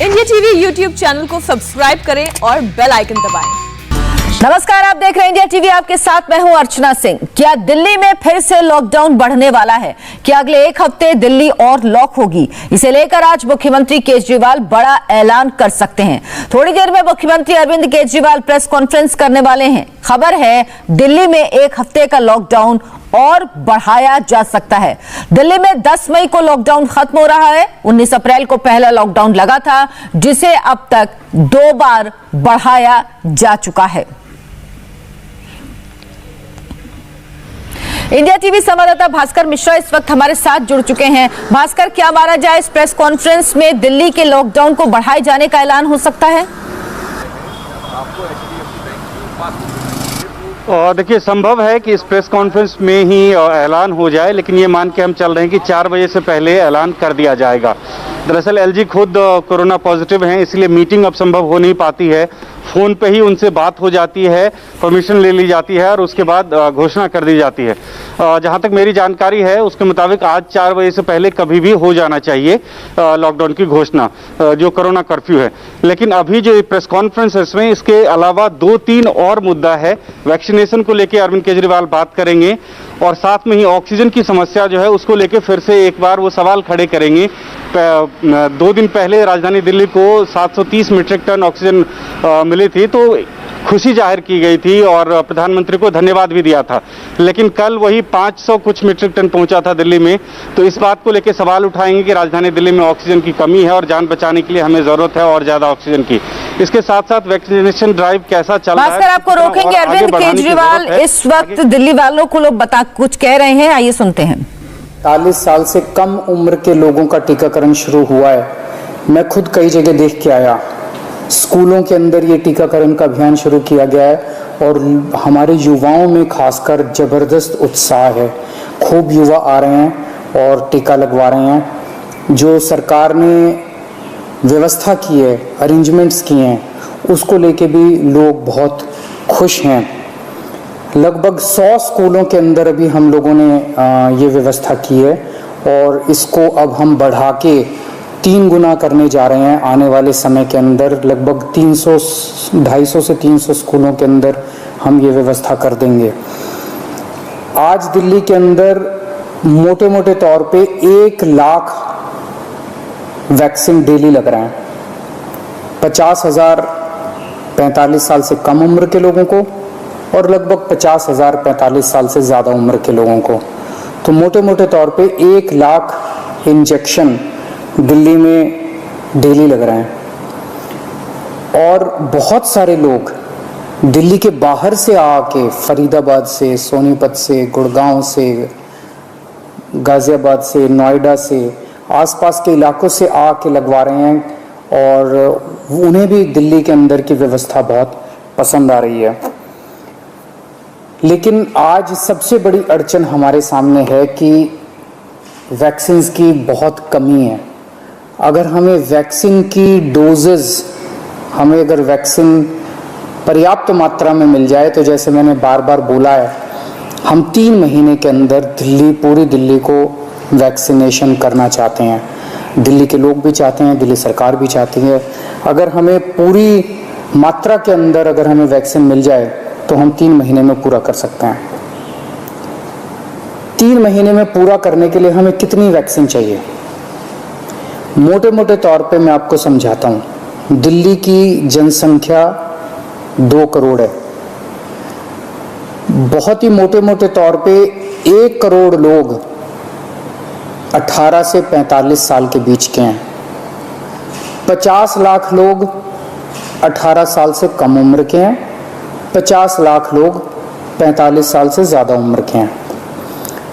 India TV YouTube channel को subscribe करें और बेल आइकन दबाएं। नमस्कार, आप देख रहे हैं इंडिया टीवी। आपके साथ मैं हूं अर्चना सिंह। क्या दिल्ली में फिर से लॉकडाउन बढ़ने वाला है? क्या अगले एक हफ्ते दिल्ली और लॉक होगी? इसे लेकर आज मुख्यमंत्री केजरीवाल बड़ा ऐलान कर सकते हैं। थोड़ी देर में मुख्यमंत्री अरविंद केजरीवाल प्रेस कॉन्फ्रेंस करने वाले हैं। खबर है दिल्ली में एक हफ्ते का लॉकडाउन और बढ़ाया जा सकता है। दिल्ली में 10 मई को लॉकडाउन खत्म हो रहा है। 19 अप्रैल को पहला लॉकडाउन लगा था, जिसे अब तक 2 बार बढ़ाया जा चुका है। इंडिया टीवी संवाददाता भास्कर मिश्रा इस वक्त हमारे साथ जुड़ चुके हैं। भास्कर, क्या माना जाए, इस प्रेस कॉन्फ्रेंस में दिल्ली के लॉकडाउन को बढ़ाए जाने का ऐलान हो सकता है? देखिए, संभव है कि इस प्रेस कॉन्फ्रेंस में ही ऐलान हो जाए, लेकिन ये मान के हम चल रहे हैं कि 4 बजे से पहले ऐलान कर दिया जाएगा। दरअसल एलजी खुद कोरोना पॉजिटिव हैं, इसलिए मीटिंग अब संभव हो नहीं पाती है। फ़ोन पे ही उनसे बात हो जाती है, परमिशन ले ली जाती है और उसके बाद घोषणा कर दी जाती है। जहाँ तक मेरी जानकारी है उसके मुताबिक आज 4 बजे से पहले कभी भी हो जाना चाहिए लॉकडाउन की घोषणा, जो कोरोना कर्फ्यू है। लेकिन अभी जो प्रेस कॉन्फ्रेंस है इसमें इसके अलावा 2-3 और मुद्दा है। वैक्सीनेशन को लेकर अरविंद केजरीवाल बात करेंगे और साथ में ही ऑक्सीजन की समस्या जो है उसको लेकर फिर से एक बार वो सवाल खड़े करेंगे। 2 दिन पहले राजधानी दिल्ली को 730 मीट्रिक टन ऑक्सीजन मिली थी, तो खुशी जाहिर की गई थी और प्रधानमंत्री को धन्यवाद भी दिया था। लेकिन कल वही 500 कुछ मीट्रिक टन पहुंचा था दिल्ली में, तो इस बात को लेकर सवाल उठाएंगे कि राजधानी दिल्ली में ऑक्सीजन की कमी है और जान बचाने के लिए हमें जरूरत है और ज्यादा ऑक्सीजन की। इसके साथ साथ वैक्सीनेशन ड्राइव कैसा चल रहा है? भास्कर, आपको रोकेंगे। अरविंद केजरीवाल इस वक्त दिल्ली वालों को लोग कुछ कह रहे हैं, आइए सुनते हैं। 40 साल से कम उम्र के लोगों का टीकाकरण शुरू हुआ है। मैं खुद कई जगह देख के आया। स्कूलों के अंदर ये टीकाकरण का अभियान शुरू किया गया है और हमारे युवाओं में खासकर जबरदस्त उत्साह है। खूब युवा आ रहे हैं और टीका लगवा रहे हैं। जो सरकार ने व्यवस्था की है, अरेंजमेंट्स किए हैं, उसको लेके भी लोग बहुत खुश हैं। लगभग 100 स्कूलों के अंदर अभी हम लोगों ने ये व्यवस्था की है और इसको अब हम बढ़ा के 3 गुना करने जा रहे हैं आने वाले समय के अंदर। लगभग 250 से 300 स्कूलों के अंदर हम ये व्यवस्था कर देंगे। आज दिल्ली के अंदर मोटे मोटे तौर पे 1 लाख वैक्सीन डेली लग रहे हैं। 50,000 45 साल से कम उम्र के लोगों को और लगभग 50,000 45 साल से ज़्यादा उम्र के लोगों को। तो मोटे मोटे तौर पे 1 लाख इंजेक्शन दिल्ली में डेली लग रहे हैं। और बहुत सारे लोग दिल्ली के बाहर से आके, फरीदाबाद से, सोनीपत से, गुड़गांव से, गाजियाबाद से, नोएडा से, आसपास के इलाकों से आके लगवा रहे हैं और उन्हें भी दिल्ली के अंदर की व्यवस्था बहुत पसंद आ रही है। लेकिन आज सबसे बड़ी अड़चन हमारे सामने है कि वैक्सीन की बहुत कमी है। अगर हमें वैक्सीन की डोजेज, हमें अगर वैक्सीन पर्याप्त मात्रा में मिल जाए तो जैसे मैंने बार बार बोला है, हम 3 महीने के अंदर पूरी दिल्ली को वैक्सीनेशन करना चाहते हैं। दिल्ली के लोग भी चाहते हैं, दिल्ली सरकार भी चाहती है। अगर हमें पूरी मात्रा के अंदर अगर हमें वैक्सीन मिल जाए तो हम 3 महीने में पूरा कर सकते हैं। 3 महीने में पूरा करने के लिए हमें कितनी वैक्सीन चाहिए? मोटे मोटे तौर पे मैं आपको समझाता हूँ। दिल्ली की जनसंख्या 2 करोड़ है। बहुत ही मोटे मोटे तौर पे 1 करोड़ लोग 18 से 45 साल के बीच के हैं। 50 लाख लोग 18 साल से कम उम्र के हैं। 50 लाख लोग 45 साल से ज़्यादा उम्र के हैं।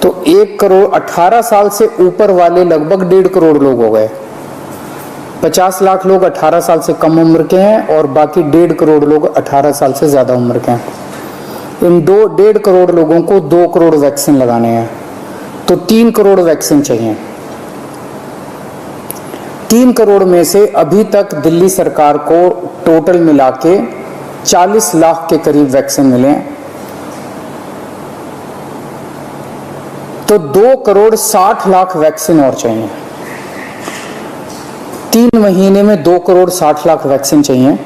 तो 1 करोड़ 18 साल से ऊपर वाले लगभग 1.5 करोड़ लोग हो गए। 50 लाख लोग 18 साल से कम उम्र के हैं और बाकी 1.5 करोड़ लोग 18 साल से ज़्यादा उम्र के हैं। इन 1.5 करोड़ लोगों को 2 करोड़ वैक्सीन लगाने हैं, तो 3 करोड़ वैक्सीन चाहिए। 3 करोड़ में से अभी तक दिल्ली सरकार को टोटल मिला के 40 लाख के करीब वैक्सीन मिले हैं। तो 2 करोड़ 60 लाख वैक्सीन और चाहिए। 3 महीने में 2,60,00,000 वैक्सीन चाहिए।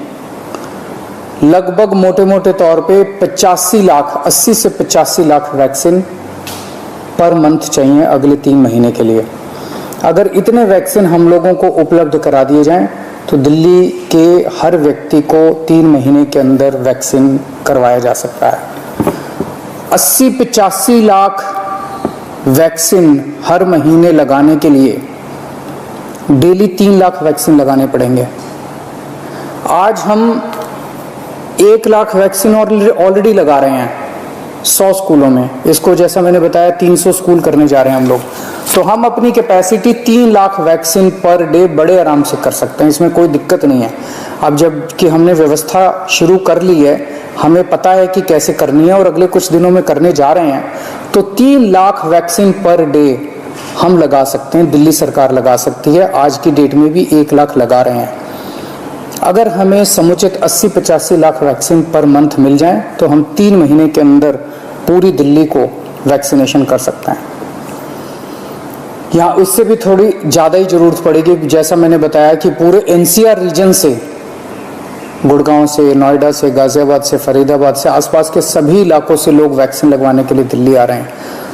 लगभग मोटे मोटे तौर पे 85 लाख, 80 से 85 लाख वैक्सीन पर मंथ चाहिए अगले 3 महीने के लिए। अगर इतने वैक्सीन हम लोगों को उपलब्ध करा दिए जाएं तो दिल्ली के हर व्यक्ति को 3 महीने के अंदर वैक्सीन करवाया जा सकता है। 80-85 लाख वैक्सीन हर महीने लगाने के लिए डेली 3 लाख वैक्सीन लगाने पड़ेंगे। आज हम 1 लाख वैक्सीन ऑलरेडी लगा रहे हैं 100 स्कूलों में। इसको जैसा मैंने बताया 300 स्कूल करने जा रहे हैं हम लोग। तो हम अपनी capacity 3 lakh vaccine per day बड़े आराम से कर सकते हैं, इसमें कोई दिक्कत नहीं है। अब जब कि हमने व्यवस्था शुरू कर ली है, हमें पता है कि कैसे करनी है और अगले कुछ दिनों में करने जा रहे हैं, तो 3 लाख वैक्सीन पर डे हम लगा सकते हैं, दिल्ली सरकार लगा सकती है। आज की डेट में भी 1 लाख लगा रहे हैं। अगर हमें समुचित 80-85 लाख वैक्सीन पर मंथ मिल जाए तो हम 3 महीने के अंदर पूरी दिल्ली को वैक्सीनेशन कर सकते हैं। यहाँ उससे भी थोड़ी ज़्यादा ही जरूरत पड़ेगी। जैसा मैंने बताया कि पूरे एनसीआर रीजन से, गुड़गांव से, नोएडा से, गाजियाबाद से, फरीदाबाद से, आसपास के सभी इलाकों से लोग वैक्सीन लगवाने के लिए दिल्ली आ रहे हैं।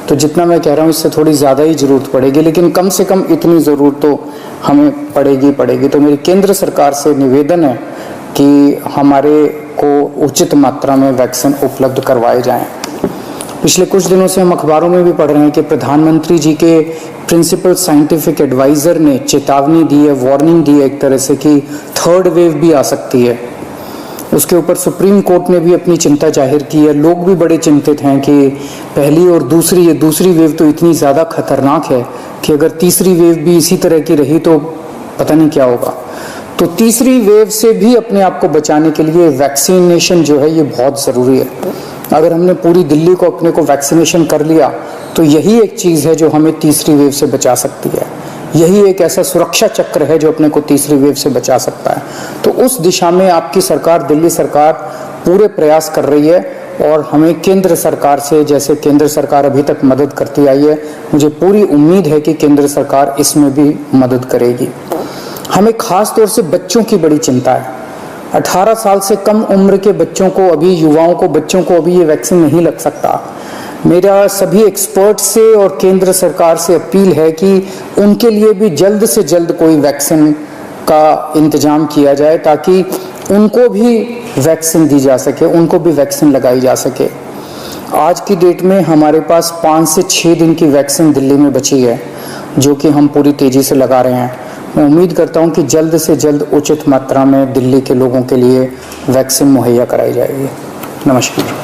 तो जितना मैं कह रहा हूँ इससे थोड़ी ज़्यादा ही ज़रूरत पड़ेगी, लेकिन कम से कम इतनी ज़रूरत तो हमें पड़ेगी। तो मेरी केंद्र सरकार से निवेदन है कि हमारे को उचित मात्रा में वैक्सीन उपलब्ध करवाए जाएं। पिछले कुछ दिनों से हम अखबारों में भी पढ़ रहे हैं कि प्रधानमंत्री जी के प्रिंसिपल साइंटिफिक एडवाइज़र ने चेतावनी दी है, वार्निंग दी है एक तरह से कि 3rd वेव भी आ सकती है। उसके ऊपर सुप्रीम कोर्ट ने भी अपनी चिंता जाहिर की है। लोग भी बड़े चिंतित हैं कि पहली और दूसरी वेव तो इतनी ज़्यादा खतरनाक है कि अगर तीसरी वेव भी इसी तरह की रही तो पता नहीं क्या होगा। तो तीसरी वेव से भी अपने आप को बचाने के लिए वैक्सीनेशन जो है ये बहुत ज़रूरी है। अगर हमने पूरी दिल्ली को अपने को वैक्सीनेशन कर लिया तो यही एक चीज़ है जो हमें तीसरी वेव से बचा सकती है। यही एक ऐसा सुरक्षा चक्र है जो अपने को तीसरी वेव से बचा सकता है। तो उस दिशा में आपकी सरकार, दिल्ली सरकार पूरे प्रयास कर रही है और हमें केंद्र सरकार से, जैसे केंद्र सरकार अभी तक मदद करती आई है, मुझे पूरी उम्मीद है कि केंद्र सरकार इसमें भी मदद करेगी। हमें खास तौर से बच्चों की बड़ी चिंता है। 18 साल से कम उम्र के बच्चों को अभी, युवाओं को, बच्चों को अभी ये वैक्सीन नहीं लग सकता। मेरा सभी एक्सपर्ट से और केंद्र सरकार से अपील है कि उनके लिए भी जल्द से जल्द कोई वैक्सीन का इंतजाम किया जाए ताकि उनको भी वैक्सीन दी जा सके, उनको भी वैक्सीन लगाई जा सके। आज की डेट में हमारे पास 5 से 6 दिन की वैक्सीन दिल्ली में बची है जो कि हम पूरी तेजी से लगा रहे हैं। मैं उम्मीद करता हूं कि जल्द से जल्द उचित मात्रा में दिल्ली के लोगों के लिए वैक्सीन मुहैया कराई जाएगी। नमस्कार।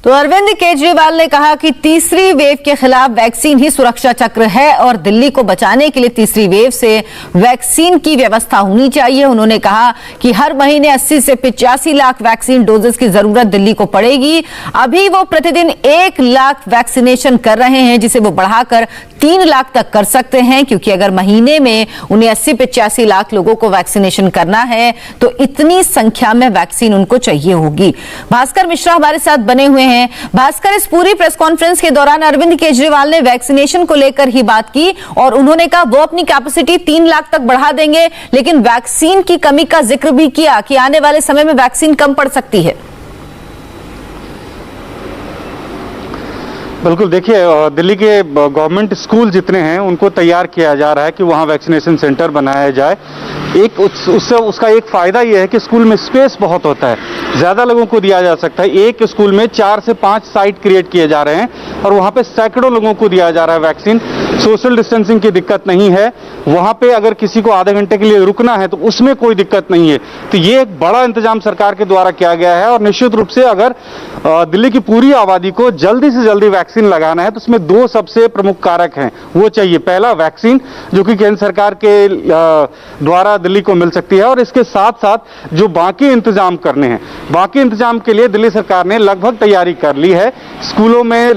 तो अरविंद केजरीवाल ने कहा कि तीसरी वेव के खिलाफ वैक्सीन ही सुरक्षा चक्र है और दिल्ली को बचाने के लिए तीसरी वेव से वैक्सीन की व्यवस्था होनी चाहिए। उन्होंने कहा कि हर महीने 80 से 85 लाख वैक्सीन डोजेस की जरूरत दिल्ली को पड़ेगी। अभी वो प्रतिदिन 1 लाख वैक्सीनेशन कर रहे हैं, जिसे वो बढ़ाकर 3 लाख तक कर सकते हैं, क्योंकि अगर महीने में उन्हें 80-85 लाख लोगों को वैक्सीनेशन करना है तो इतनी संख्या में वैक्सीन उनको चाहिए होगी। भास्कर मिश्रा हमारे साथ बने हुए हैं। भास्कर, इस पूरी प्रेस कॉन्फ्रेंस के दौरान अरविंद केजरीवाल ने वैक्सीनेशन को लेकर ही बात की और उन्होंने कहा वो अपनी कैपेसिटी 3 लाख तक बढ़ा देंगे, लेकिन वैक्सीन की कमी का जिक्र भी किया कि आने वाले समय में वैक्सीन कम पड़ सकती है। बिल्कुल, देखिए दिल्ली के गवर्नमेंट स्कूल जितने हैं उनको तैयार किया जा रहा है कि वहाँ वैक्सीनेशन सेंटर बनाया जाए। एक उससे उसका एक फ़ायदा ये है कि स्कूल में स्पेस बहुत होता है, ज़्यादा लोगों को दिया जा सकता है। एक स्कूल में 4 से 5 साइट क्रिएट किए जा रहे हैं और वहाँ पे सैकड़ों लोगों को दिया जा रहा है वैक्सीन। सोशल डिस्टेंसिंग की दिक्कत नहीं है। वहाँ पे अगर किसी को आधे घंटे के लिए रुकना है तो उसमें कोई दिक्कत नहीं है। तो ये एक बड़ा इंतजाम सरकार के द्वारा किया गया है और निश्चित रूप से अगर दिल्ली की पूरी आबादी को जल्दी से जल्दी वैक्सीन लगाना है तो उसमें 2 सबसे प्रमुख कारक हैं, वो चाहिए। पहला, वैक्सीन, जो कि केंद्र सरकार के द्वारा दिल्ली को मिल सकती है, और इसके साथ साथ जो बाकी इंतजाम करने हैं, बाकी इंतजाम के लिए दिल्ली सरकार ने लगभग तैयारी कर ली है। स्कूलों में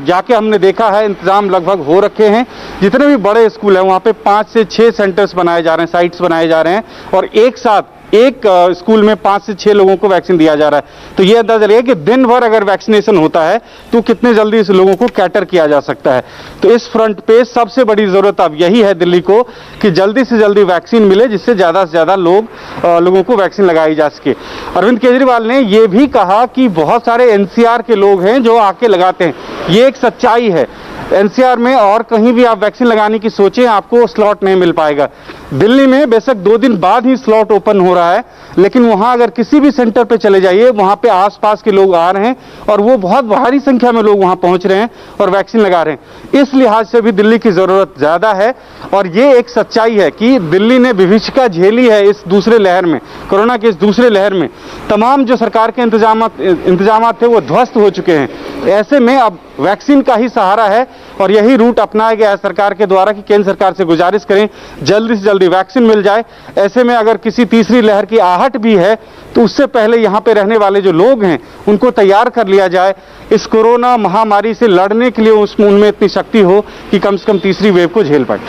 जाके हमने देखा है, इंतजाम लगभग हो रखे हैं। जितने भी बड़े स्कूल हैं वहाँ पे 5 से 6 सेंटर्स बनाए जा रहे हैं, साइट्स बनाए जा रहे हैं और एक साथ एक स्कूल में 5 से 6 लोगों को वैक्सीन दिया जा रहा है। तो ये अंदाजा लगे कि दिन भर अगर वैक्सीनेशन होता है तो कितने जल्दी इस लोगों को कैटर किया जा सकता है। तो इस फ्रंट पे सबसे बड़ी जरूरत अब यही है दिल्ली को कि जल्दी से जल्दी वैक्सीन मिले, जिससे ज्यादा से ज्यादा लोगों को वैक्सीन लगाई जा सके। अरविंद केजरीवाल ने यह भी कहा कि बहुत सारे एनसीआर के लोग हैं जो आके लगाते हैं, ये एक सच्चाई है। एनसीआर में और कहीं भी आप वैक्सीन लगाने की सोचें, आपको स्लॉट नहीं मिल पाएगा। दिल्ली में बेशक 2 दिन बाद ही स्लॉट ओपन हो रहा है, लेकिन वहां अगर किसी भी सेंटर पे चले जाइए, वहां पे आसपास के लोग आ रहे हैं और वो बहुत भारी संख्या में लोग वहां पहुंच रहे हैं और वैक्सीन लगा रहे हैं। इस लिहाज से भी दिल्ली की जरूरत ज्यादा है और ये एक सच्चाई है कि दिल्ली ने विभीषिका झेली है इस दूसरे लहर में, कोरोना के इस दूसरे लहर में। तमाम जो सरकार के इंतजाम थे वो ध्वस्त हो चुके हैं। ऐसे में अब वैक्सीन का ही सहारा है और यही रूट अपनाया गया है सरकार के द्वारा कि केंद्र सरकार से गुजारिश करें जल्दी से जल्दी वैक्सीन मिल जाए। ऐसे में अगर किसी तीसरी लहर की आहट भी है तो उससे पहले यहाँ पे रहने वाले जो लोग हैं उनको तैयार कर लिया जाए इस कोरोना महामारी से लड़ने के लिए, उनमें इतनी शक्ति हो कि कम से कम तीसरी वेव को झेल पाए।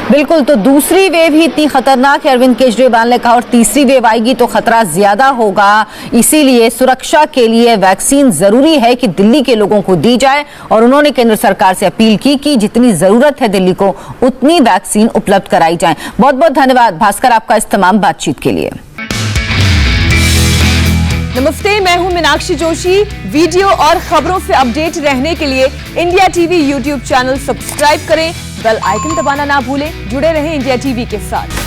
बिल्कुल, तो दूसरी वेव ही इतनी खतरनाक है, अरविंद केजरीवाल ने कहा, और तीसरी वेव आएगी तो खतरा ज्यादा होगा। इसीलिए सुरक्षा के लिए वैक्सीन जरूरी है कि दिल्ली के लोगों को दी जाए और उन्होंने केंद्र सरकार से अपील की कि जितनी जरूरत है दिल्ली को उतनी वैक्सीन उपलब्ध कराई जाए। बहुत बहुत धन्यवाद भास्कर आपका इस तमाम बातचीत के लिए। नमस्ते, मैं हूं मीनाक्षी जोशी। वीडियो और खबरों से अपडेट रहने के लिए India TV YouTube channel subscribe करें, बेल आइकन दबाना ना भूलें। जुड़े रहें इंडिया टीवी के साथ।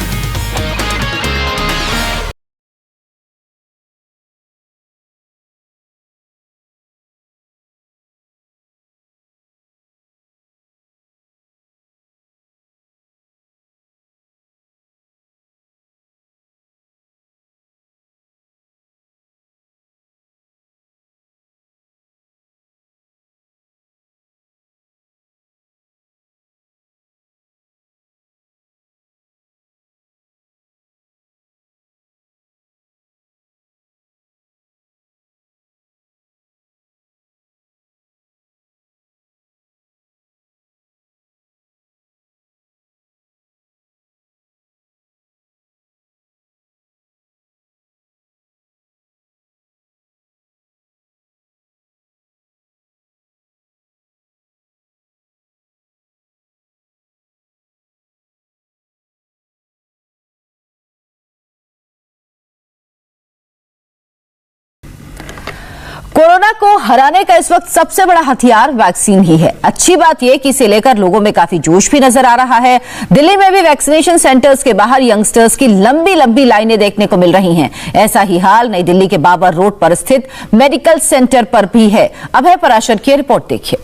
कोरोना को हराने का इस वक्त सबसे बड़ा हथियार वैक्सीन ही है। अच्छी बात यह कि इसे लेकर लोगों में काफी जोश भी नजर आ रहा है। दिल्ली में भी वैक्सीनेशन सेंटर्स के बाहर यंगस्टर्स की लंबी लंबी लाइनें देखने को मिल रही हैं। ऐसा ही हाल नई दिल्ली के बाबर रोड पर स्थित मेडिकल सेंटर पर भी है। अभय पराशर की रिपोर्ट देखिए।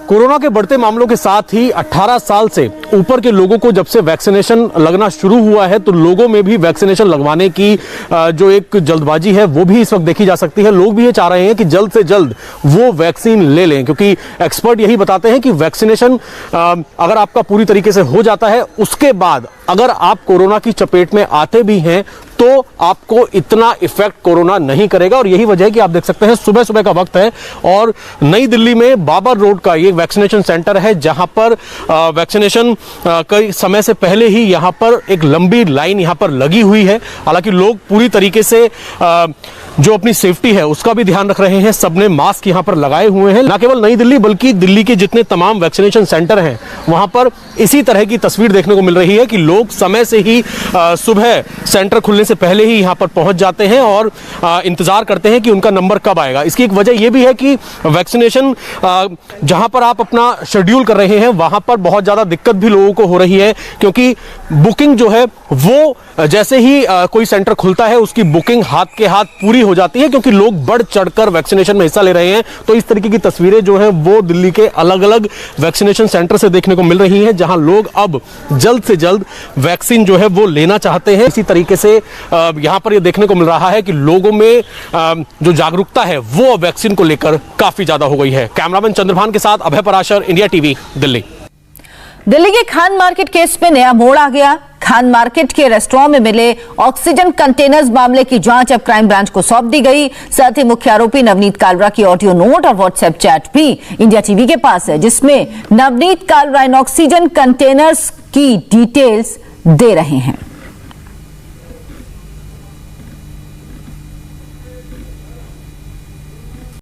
कोरोना के बढ़ते मामलों के साथ ही 18 साल से ऊपर के लोगों को जब से वैक्सीनेशन लगना शुरू हुआ है तो लोगों में भी वैक्सीनेशन लगवाने की जो एक जल्दबाजी है वो भी इस वक्त देखी जा सकती है। लोग भी ये चाह रहे हैं कि जल्द से जल्द वो वैक्सीन ले लें, क्योंकि एक्सपर्ट यही बताते हैं कि वैक्सीनेशन अगर आपका पूरी तरीके से हो जाता है, उसके बाद अगर आप कोरोना की चपेट में आते भी हैं तो आपको इतना इफेक्ट कोरोना नहीं करेगा। और यही वजह है कि आप देख सकते हैं सुबह सुबह का वक्त है और नई दिल्ली में बाबर रोड का ये वैक्सीनेशन सेंटर है, जहां पर वैक्सीनेशन कई समय से पहले ही यहां पर एक लंबी लाइन यहां पर लगी हुई है। हालांकि लोग पूरी तरीके से जो अपनी सेफ्टी है उसका भी ध्यान रख रहे हैं। सबने मास्क यहां पर लगाए हुए हैं। न केवल नई दिल्ली बल्कि दिल्ली के जितने तमाम वैक्सीनेशन सेंटर हैं वहां पर इसी तरह की तस्वीर देखने को मिल रही है कि लोग समय से ही सुबह सेंटर खुलने से पहले ही यहां पर पहुंच जाते हैं और इंतजार करते हैं कि उनका नंबर कब आएगा। इसकी एक वजह यह भी है कि वैक्सीनेशन जहां पर आप अपना शेड्यूल कर रहे हैं वहां पर बहुत ज्यादा दिक्कत भी लोगों को हो रही है, क्योंकि बुकिंग जो है वो जैसे ही कोई सेंटर खुलता है उसकी बुकिंग हाथ के हाथ पूरी हो जाती है, क्योंकि लोग बढ़ चढ़कर वैक्सीनेशन में हिस्सा ले रहे हैं। तो इस तरीके की तस्वीरें जो हैं वो दिल्ली के अलग अलग वैक्सीनेशन सेंटर से देखने को मिल रही हैं, जहां लोग अब जल्द से जल्द वैक्सीन जो है वो लेना चाहते हैं। इसी तरीके से यहां पर ये देखने को मिल रहा है कि लोगों में जो जागरूकता है वो वैक्सीन को लेकर काफी ज्यादा हो गई है। कैमरामैन चंद्रभान के साथ अभय पराशर, इंडिया टीवी, दिल्ली। दिल्ली के खान मार्केट केस में नया मोड़ आ गया। खान मार्केट के रेस्टोरेंट में मिले ऑक्सीजन कंटेनर्स मामले की जांच अब क्राइम ब्रांच को सौंप दी गई। साथ ही मुख्य आरोपी नवनीत कालरा की ऑडियो नोट और व्हाट्सएप चैट भी इंडिया टीवी के पास है, जिसमें नवनीत कालरा इन ऑक्सीजन कंटेनर्स की डिटेल्स दे रहे हैं।